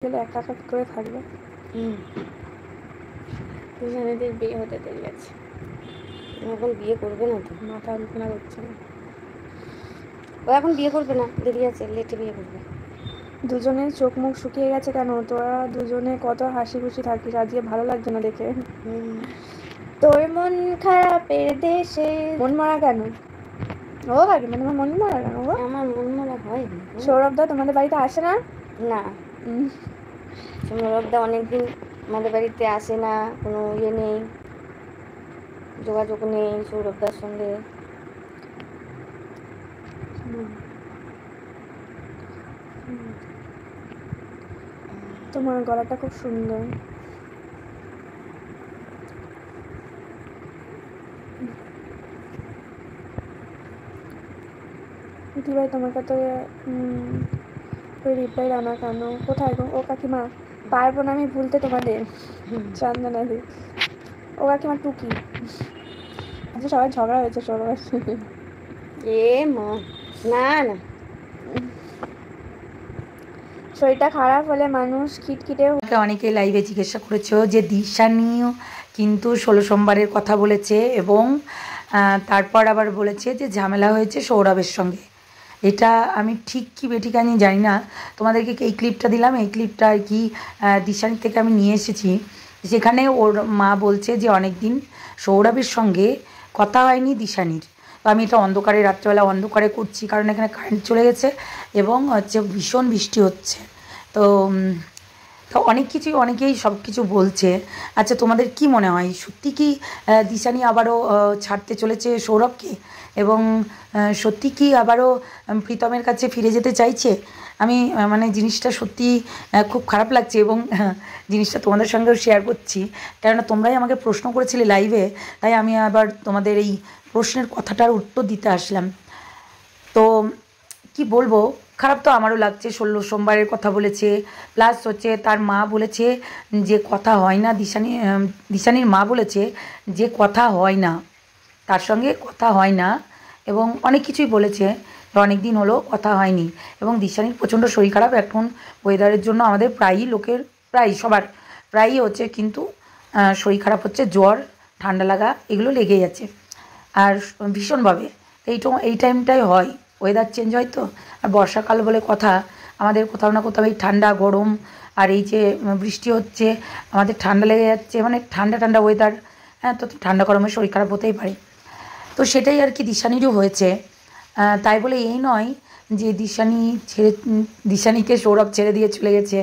গেলে একা একা করে থাকবে। দুজনেদের বিয়ে হতে দেরি আছে, এখন বিয়ে করবে না তো, মাথা আলোচনা করছে না। ও এখন বিয়ে করবে না, দেরি আছে, লেটে বিয়ে করবে। দুজনের চোখ মুখ শুকিয়ে গেছে কেন? তোরা দুজনে কত হাসি খুশি থাকিস, আজকে ভালো লাগছে না দেখে। তোর মন খারাপের দেশে মন মারা কেন? ও বাড়ি মানে মন মারা কেন? ও আমার মন মারা হয় না। সৌরভদা তোমাদের বাড়িতে আসে না? না, সৌরভদা অনেকদিন আমাদের বাড়িতে আসে না, কোনো ইয়ে নেই, যোগাযোগ নেই সৌরভদার সঙ্গে। তোমার গলাটা খুব সুন্দর। দিভাই তোমাকে তো রিপ্লাই আনা কেন? কোথায় গো? ও কাকিমা, পারবো না আমি ভুলতে তোমাদের। চন্দনা দি, ও কাকিমা টুকি। আচ্ছা সবাই ঝগড়া হয়েছে সৌরভ। এ মা, না না, শরীরটা খারাপ হলে মানুষ খিটখিটে। অনেকেই লাইভে জিজ্ঞাসা করেছো যে দিশানিও কিন্তু 16 সোমবারের কথা বলেছে এবং তারপর আবার বলেছে যে ঝামেলা হয়েছে সৌরভের সঙ্গে। এটা আমি ঠিক কি বেঠিক আমি জানি না, তোমাদেরকে এই ক্লিপটা দিলাম, এই ক্লিপটা আর কি দিশানি থেকে আমি নিয়ে এসেছি। সেখানে ওর মা বলছে যে অনেক দিন সৌরভের সঙ্গে কথা হয়নি দিশানির। তো আমি এটা অন্ধকারে, রাত্রেবেলা অন্ধকারে করছি কারণ এখানে কারেন্ট চলে গেছে এবং হচ্ছে ভীষণ বৃষ্টি হচ্ছে। তো তো অনেক কিছুই অনেকেই সব কিছু বলছে। আচ্ছা তোমাদের কি মনে হয়, সত্যি কি দিশানি আবারও ছাড়তে চলেছে সৌরভকে এবং সত্যি কি আবারও প্রীতমের কাছে ফিরে যেতে চাইছে? আমি মানে জিনিসটা সত্যি খুব খারাপ লাগছে এবং জিনিসটা তোমাদের সঙ্গেও শেয়ার করছি, কেননা তোমরাই আমাকে প্রশ্ন করেছিলে লাইভে, তাই আমি আবার তোমাদের এই প্রশ্নের কথাটার উত্তর দিতে আসলাম। তো কি বলবো, খারাপ তো আমারও লাগছে। 16 সোমবারের কথা বলেছে, প্লাস হচ্ছে তার মা বলেছে যে কথা হয় না, দিশানির মা বলেছে যে কথা হয় না, তার সঙ্গে কথা হয় না এবং অনেক কিছুই বলেছে, অনেক দিন হলো কথা হয়নি এবং দিশানির প্রচণ্ড শরীর খারাপ এখন ওয়েদারের জন্য। আমাদের প্রায়ই লোকের, প্রায় সবার প্রায়ই হচ্ছে কিন্তু শরীর খারাপ হচ্ছে, জ্বর ঠান্ডা লাগা এগুলো লেগেই আছে আর ভীষণভাবে এই টাইমটাই হয়, ওয়েদার চেঞ্জ হয় তো, আর বর্ষাকাল বলে কথা, আমাদের কোথাও না কোথাও এই ঠান্ডা গরম আর এই যে বৃষ্টি হচ্ছে আমাদের ঠান্ডা লেগে যাচ্ছে, মানে ঠান্ডা ঠান্ডা ওয়েদার। হ্যাঁ, তো ঠান্ডা গরমে শরীর খারাপ হতেই পারে। তো সেটাই আর কি দিশানিরও হয়েছে। তাই বলে এই নয় যে দিশানিকে সৌরভ ছেড়ে দিয়ে চলে গেছে,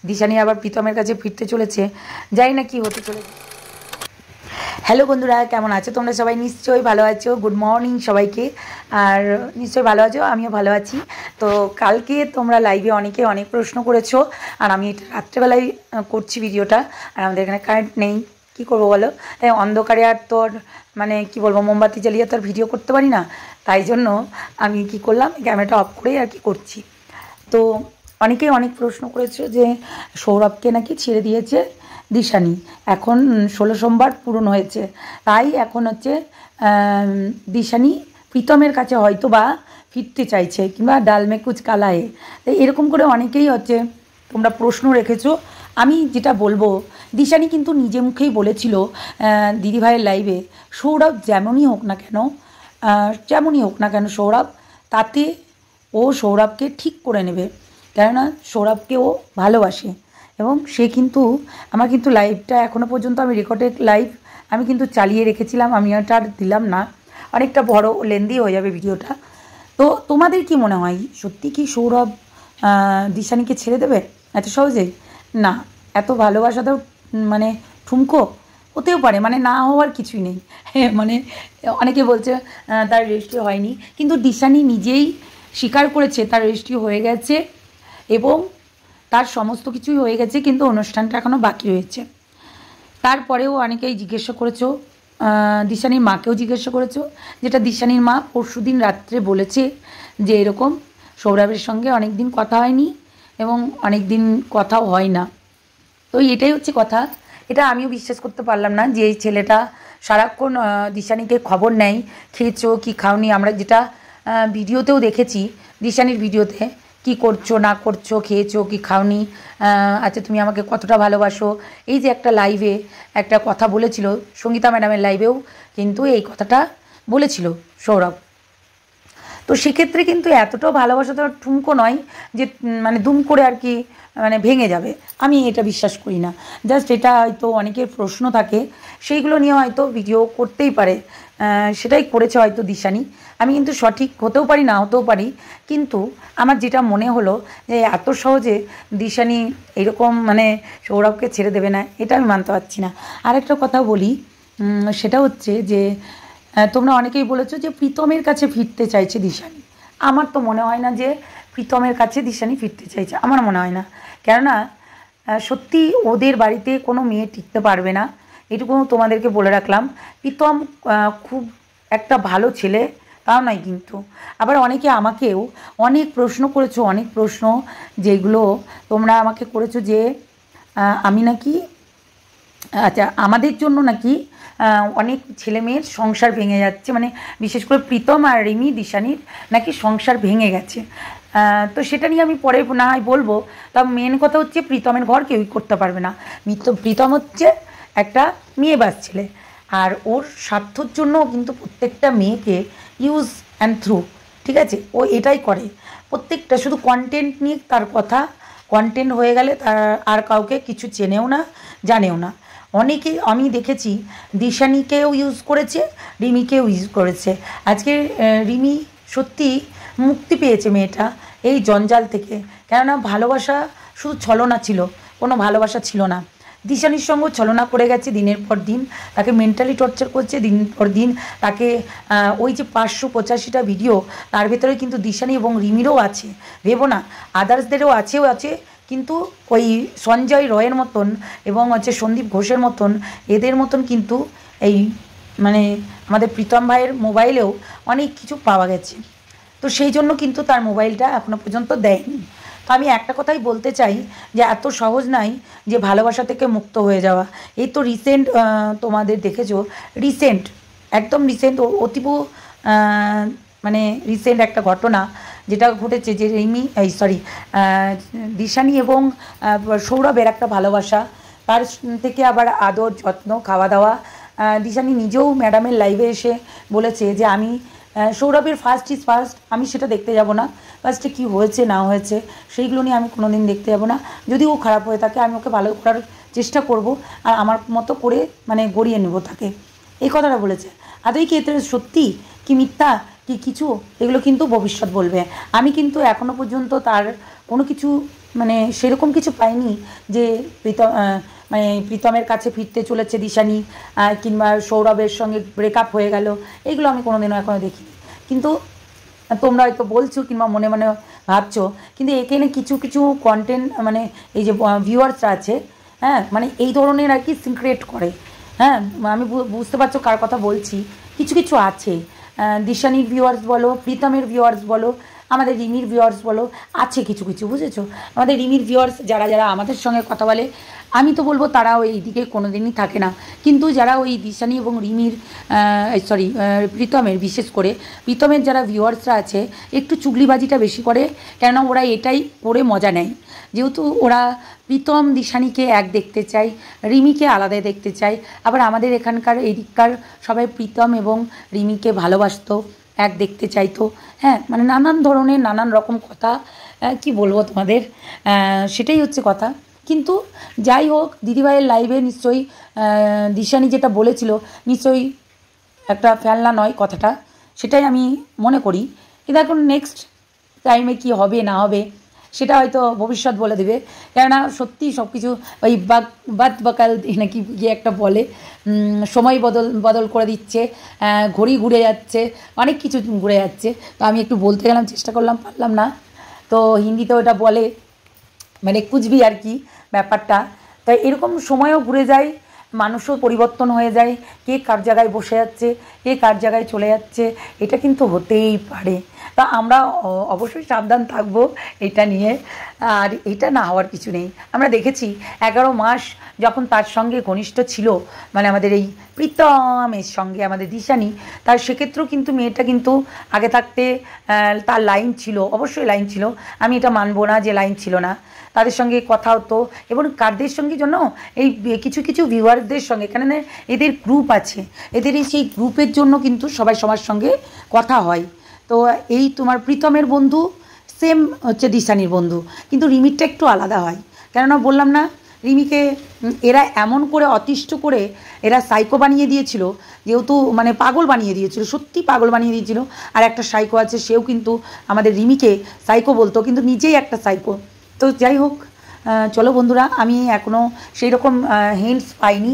দিশানি আবার প্রীতমের কাছে ফিরতে চলেছে, জানি না কি হতে চলেছে। হ্যালো বন্ধুরা, কেমন আছো তোমরা সবাই? নিশ্চয়ই ভালো আছো। গুড মর্নিং সবাইকে, আর নিশ্চয়ই ভালো আছো, আমিও ভালো আছি। তো কালকে তোমরা লাইভে অনেকে অনেক প্রশ্ন করেছো আর আমি এটা রাত্রেবেলায় করছি ভিডিওটা, আর আমাদের এখানে কারেন্ট নেই, কী করবো বলো? তাই অন্ধকারে আর তোর মানে কি বলবো, মোমবাতি জ্বালিয়ে তো আর ভিডিও করতে পারি না, তাই জন্য আমি কি করলাম, ক্যামেরাটা অফ করেই আর কি করছি। তো অনেকেই অনেক প্রশ্ন করেছো যে সৌরভকে নাকি ছেড়ে দিয়েছে দিশানি, এখন 16 সোমবার পূরণ হয়েছে, তাই এখন হচ্ছে দিশানি প্রীতমের কাছে হয়তো বা ফিরতে চাইছে, কিংবা ডালমে কুচ কালায়ে। তাই এরকম করে অনেকেই হচ্ছে তোমরা প্রশ্ন রেখেছো। আমি যেটা বলবো, দিশানি কিন্তু নিজে মুখেই বলেছিল দিদিভাইয়ের লাইভে, সৌরভ যেমনই হোক না কেন, সৌরভ তাতে ও সৌরভকে ঠিক করে নেবে, কেননা সৌরভকে ও ভালোবাসে এবং সে কিন্তু, আমার কিন্তু লাইভটা এখনও পর্যন্ত আমি রেকর্ডেড লাইভ আমি কিন্তু চালিয়ে রেখেছিলাম, আমি ওটা আর দিলাম না, অনেকটা বড় লেন্দি হয়ে যাবে ভিডিওটা। তো তোমাদের কি মনে হয়, সত্যি কি সৌরভ দিশানিকে ছেড়ে দেবে এত সহজেই? না, এত ভালোবাসাতেও মানে ঠুমকো হতেও পারে, মানে না হওয়ার কিছুই নেই। মানে অনেকে বলছে তার রেজিস্ট্রি হয়নি, কিন্তু দিশানি নিজেই স্বীকার করেছে তার রেজিস্ট্রি হয়ে গেছে এবং তার সমস্ত কিছুই হয়ে গেছে, কিন্তু অনুষ্ঠানটা এখনও বাকি রয়েছে। তারপরেও অনেকেই জিজ্ঞাসা করেছো, দিশানির মাকেও জিজ্ঞাসা করেছো, যেটা দিশানির মা পরশুদিন রাত্রে বলেছে যে এরকম সৌরভের সঙ্গে অনেক দিন কথা হয়নি এবং অনেক দিন কথাও হয় না। তো এটাই হচ্ছে কথা। এটা আমিও বিশ্বাস করতে পারলাম না যে এই ছেলেটা সারাক্ষণ দিশানিকে খবর নেয়, খেয়েছো কি খাওনি। আমরা যেটা ভিডিওতেও দেখেছি, দিশানির ভিডিওতে কি করছো না করছো, খেয়েছো কি খাওনি, আচ্ছা তুমি আমাকে কতটা ভালোবাসো। এই যে একটা লাইভে একটা কথা বলেছিল, সঙ্গীতা ম্যাডামের লাইভেও কিন্তু এই কথাটা বলেছিল সৌরভ। তো সেক্ষেত্রে কিন্তু এতটাও ভালোবাসা তো ঠুমকো নয় যে মানে দুম করে আর কি মানে ভেঙে যাবে, আমি এটা বিশ্বাস করি না। জাস্ট এটা হয়তো অনেকের প্রশ্ন থাকে, সেইগুলো নিয়ে হয়তো ভিডিও করতেই পারে, সেটাই করেছে হয়তো দিশানি। আমি কিন্তু সঠিক হতেও পারি না হতেও পারি, কিন্তু আমার যেটা মনে হলো যে এত সহজে দিশানি এরকম মানে সৌরভকে ছেড়ে দেবে না, এটা আমি মানতে পারছি না। আরেকটা কথা বলি, সেটা হচ্ছে যে তোমরা অনেকেই বলেছো যে প্রীতমের কাছে ফিরতে চাইছে দিশানি। আমার তো মনে হয় না যে প্রীতমের কাছে দিশানি ফিরতে চাইছে, আমার মনে হয় না। কেননা সত্যি ওদের বাড়িতে কোনো মেয়ে টিকতে পারবে না, এটুকু তোমাদেরকে বলে রাখলাম। প্রীতম খুব একটা ভালো ছেলে তাও নয় কিন্তু। আবার অনেকে আমাকেও অনেক প্রশ্ন করেছো, অনেক প্রশ্ন যেগুলো তোমরা আমাকে করেছো যে আমি নাকি আচ্ছা আমাদের জন্য নাকি অনেক ছেলে মেয়ের সংসার ভেঙে যাচ্ছে, মানে বিশেষ করে প্রীতম আর রিমি দিশানির নাকি সংসার ভেঙে গেছে। তো সেটা নিয়ে আমি পরে না হয় বলবো। তা মেন কথা হচ্ছে প্রীতমের ঘর কেউই করতে পারবে না। প্রীতম হচ্ছে একটা মেয়েবাজ ছেলে, আর ওর স্বার্থর জন্য কিন্তু প্রত্যেকটা মেয়েকে ইউজ অ্যান্ড থ্রু, ঠিক আছে, ও এটাই করে প্রত্যেকটা, শুধু কন্টেন্ট নিয়ে তার কথা, কন্টেন্ট হয়ে গেলে তার আর কাউকে কিছু চেনেও না জানেও না। অনেকে আমি দেখেছি দিশানিকেও ইউজ করেছে, রিমিকেও ইউজ করেছে। আজকে রিমি সত্যি মুক্তি পেয়েছে মেয়েটা এই জঞ্জাল থেকে, কেননা ভালোবাসা শুধু ছলনা ছিল, কোনো ভালোবাসা ছিল না। দিশানির সঙ্গে ছলনা করে গেছে দিনের পর দিন, তাকে মেন্টালি টর্চার করছে দিন পর দিন। তাকে ওই যে 585টা ভিডিও, তার ভেতরে কিন্তু দিশানি এবং রিমিরও আছে, ভেবো না আদার্সদেরও আছে, কিন্তু ওই সঞ্জয় রয়ের মতন এবং হচ্ছে সন্দীপ ঘোষের মতন এদের মতন কিন্তু এই মানে আমাদের প্রীতম ভাইয়ের মোবাইলেও অনেক কিছু পাওয়া গেছে। তো সেই জন্য কিন্তু তার মোবাইলটা এখনও পর্যন্ত দেয়নি। তো আমি একটা কথাই বলতে চাই যে এত সহজ নাই যে ভালোবাসা থেকে মুক্ত হয়ে যাওয়া। এই তো রিসেন্ট তোমাদের দেখেছো, রিসেন্ট একদম রিসেন্ট অতীব মানে রিসেন্ট একটা ঘটনা যেটা ঘটেছে যে রিমি দিশানি এবং সৌরভের একটা ভালোবাসা, তার থেকে আবার আদর যত্ন খাওয়া দাওয়া। দিশানি নিজেও ম্যাডামের লাইভে এসে বলেছে যে আমি সৌরভের ফার্স্ট ইজ ফার্স্ট, আমি সেটা দেখতে যাব না, ফার্স্টে কী হয়েছে না হয়েছে সেইগুলো নিয়ে আমি কোনো দিন দেখতে যাব না। যদি ও খারাপ হয়ে থাকে আমি ওকে ভালো করার চেষ্টা করব, আর আমার মতো করে মানে গড়িয়ে নেব তাকে, এই কথাটা বলেছে। আদৌ কি এতে সত্যি কি মিথ্যা কি কিছু, এগুলো কিন্তু ভবিষ্যৎ বলবে। আমি কিন্তু এখনও পর্যন্ত তার কোনো কিছু মানে সেরকম কিছু পাইনি যে মানে প্রীতমের কাছে ফিরতে চলেছে দিশানি, কিংবা সৌরভের সঙ্গে ব্রেকআপ হয়ে গেল, এগুলো আমি কোনোদিনও এখনও দেখিনি। কিন্তু তোমরা হয়তো বলছো কিংবা মনে মনে ভাবছো, কিন্তু এখানে কিছু কিছু কন্টেন্ট মানে এই যে ভিউয়ার্সরা আছে, হ্যাঁ, মানে এই ধরনের আর কি সিক্রেট করে, হ্যাঁ, আমি বুঝতে পারছো কার কথা বলছি। কিছু কিছু আছে, দিশানির ভিউয়ার্স বলো, প্রীতমের ভিউয়ার্স বলো, আমাদের রিমির ভিউয়ার্স বলো, আছে কিছু কিছু, বুঝেছো। আমাদের রিমির ভিউয়ার্স যারা যারা আমাদের সঙ্গে কথা বলে, আমি তো বলবো তারাও এই দিকে কোনো দিনই থাকে না, কিন্তু যারা ওই দিশানি এবং রিমির প্রীতমের, বিশেষ করে প্রীতমের যারা ভিউয়ার্সরা আছে, একটু চুগলিবাজিটা বেশি করে, কেননা ওরা এটাই করে মজা নেয়। যেহেতু ওরা প্রীতম দিশানিকে এক দেখতে চায়, রিমিকে আলাদা দেখতে চায়, আবার আমাদের এখানকার এদিককার সবাই প্রীতম এবং রিমিকে ভালোবাসতো, এক দেখতে চাইতো, হ্যাঁ, মানে নানান ধরনের নানান রকম কথা, কি বলবো তোমাদের, সেটাই হচ্ছে কথা। কিন্তু যাই হোক, দিদিভাইয়ের লাইভে নিশ্চয়ই দিশানি যেটা বলেছিল নিশ্চয়ই একটা ফেলনা নয় কথাটা, সেটাই আমি মনে করি। কিন্তু এখন নেক্সট টাইমে কি হবে না হবে সেটা হয়তো ভবিষ্যৎ বলে দেবে, কেননা সত্যি সব কিছু ওই বাদ বাকাল নাকি গিয়ে একটা বলে, সময় বদল করে দিচ্ছে, ঘড়ি ঘুরে যাচ্ছে, অনেক কিছু ঘুরে যাচ্ছে। তো আমি একটু বলতে গেলাম, চেষ্টা করলাম, পারলাম না। তো হিন্দিতেও এটা বলে, মানে কুচবি আর কি ব্যাপারটা। তাই এরকম সময়ও ঘুরে যায়, মানুষও পরিবর্তন হয়ে যায়, কে কার জায়গায় বসে যাচ্ছে, কে কার জায়গায় চলে যাচ্ছে, এটা কিন্তু হতেই পারে। তা আমরা অবশ্যই সাবধান থাকবো এটা নিয়ে। আর এটা না হওয়ার কিছু নেই। আমরা দেখেছি 11 মাস যখন তার সঙ্গে ঘনিষ্ঠ ছিল, মানে আমাদের এই প্রীতমের সঙ্গে আমাদের দিশানি, তার সেক্ষেত্রেও কিন্তু মেয়েটা কিন্তু আগে থাকতে তার লাইন ছিল, অবশ্যই লাইন ছিল, আমি এটা মানবো না যে লাইন ছিল না। তাদের সঙ্গে কথা হতো, এবং কারদের সঙ্গে জন্য এই কিছু কিছু ভিউয়ারদের সঙ্গে, কেননা এদের গ্রুপ আছে, এদের এই সেই গ্রুপের জন্য কিন্তু সবাই সবার সঙ্গে কথা হয়। তো এই তোমার প্রীতমের বন্ধু সেম হচ্ছে দিশানির বন্ধু, কিন্তু রিমিরটা একটু আলাদা হয়। কেননা বললাম না, রিমিকে এরা এমন করে অতিষ্ঠ করে এরা সাইকো বানিয়ে দিয়েছিল, যেহেতু মানে পাগল বানিয়ে দিয়েছিল, সত্যি পাগল বানিয়ে দিয়েছিল। আর একটা সাইকো আছে, সেও কিন্তু আমাদের রিমিকে সাইকো বলতো, কিন্তু নিজেই একটা সাইকো। তো যাই হোক, চলো বন্ধুরা, আমি এখনও সেই রকম হিন্টস পাইনি,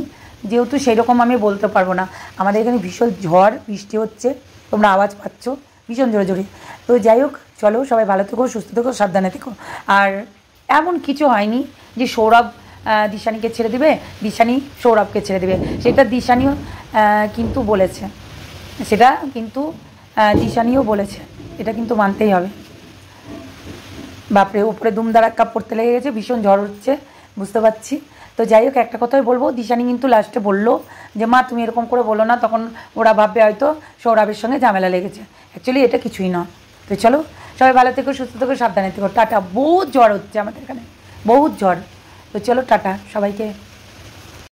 যেহেতু সেই রকম আমি বলতে পারবো না। আমাদের এখানে ভীষণ ঝড় বৃষ্টি হচ্ছে, তোমরা আওয়াজ পাচ্ছ ভীষণ জোরে জোরে। তো যাই হোক, চলো সবাই ভালো থেকো, সুস্থ থেকো, সাবধানে থেকো। আর এমন কিছু হয়নি যে সৌরভ দিশানিকে ছেড়ে দেবে, দিশানি সৌরভকে ছেড়ে দেবে, সেটা দিশানিও কিন্তু বলেছে, সেটা কিন্তু দিশানিও বলেছে, এটা কিন্তু মানতেই হবে। বাপরে, উপরে দুমদারাক্কা পড়তে লেগে গেছে, ভীষণ ঝড় হচ্ছে, বুঝতে পারছি। তো যাই হোক, একটা কথাই বলবো, দিশানি কিন্তু লাস্টে বললো যে মা তুমি এরকম করে বলো না, তখন ওরা ভাববে হয়তো সৌরভের সঙ্গে ঝামেলা লেগেছে। অ্যাকচুয়ালি এটা কিছুই নয়। তো চলো সবাই ভালো থেকো, সুস্থ থেকো, সাবধানে থেকো, টাটা। বহুত ঝড় হচ্ছে আমাদের এখানে, বহুত ঝড়। তো চলো টাটা সবাইকে।